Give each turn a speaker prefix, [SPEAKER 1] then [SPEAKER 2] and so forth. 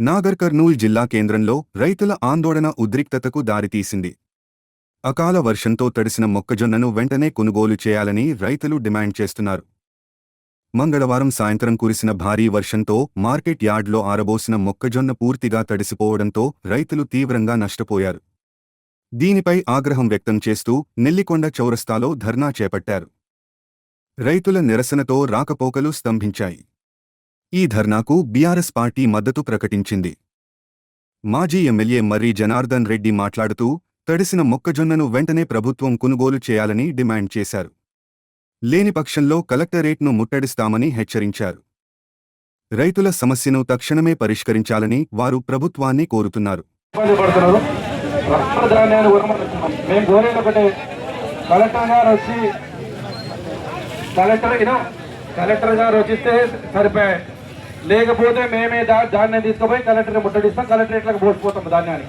[SPEAKER 1] నాగర్ కర్నూల్ జిల్లా కేంద్రంలో రైతుల ఆందోళన ఉద్రిక్తతకు దారితీసింది. అకాల వర్షంతో తడిసిన మొక్కజొన్నను వెంటనే కొనుగోలు చేయాలని రైతులు డిమాండ్ చేస్తున్నారు. మంగళవారం సాయంత్రం కురిసిన భారీ వర్షంతో మార్కెట్ యార్డ్లో ఆరబోసిన మొక్కజొన్న పూర్తిగా తడిసిపోవడంతో రైతులు తీవ్రంగా నష్టపోయారు. దీనిపై ఆగ్రహం వ్యక్తం చేస్తూ నెల్లికొండ చౌరస్తాలో ధర్నా చేపట్టారు. రైతుల నిరసనతో రాకపోకలు స్తంభించాయి. ఈ ధర్నాకు బీఆర్ఎస్ పార్టీ మద్దతు ప్రకటించింది. మాజీ ఎమ్మెల్యే మర్రి జనార్దన్ రెడ్డి మాట్లాడుతూ తడిసిన మొక్కజొన్నను వెంటనే ప్రభుత్వం కొనుగోలు చేయాలని డిమాండ్ చేశారు. లేని పక్షంలో కలెక్టరేట్ను ముట్టడిస్తామని హెచ్చరించారు. రైతుల సమస్యను తక్షణమే పరిష్కరించాలని వారు ప్రభుత్వాన్ని కోరుతున్నారు.
[SPEAKER 2] కలెక్టర్ గారు వచ్చిస్తే సరిపోయాయి, లేకపోతే మేమే ధాన్యం తీసుకుపోయి కలెక్టర్ ముట్టడిస్తాం, కలెక్టరేట్లకు పోసిపోతాం ధాన్యాన్ని.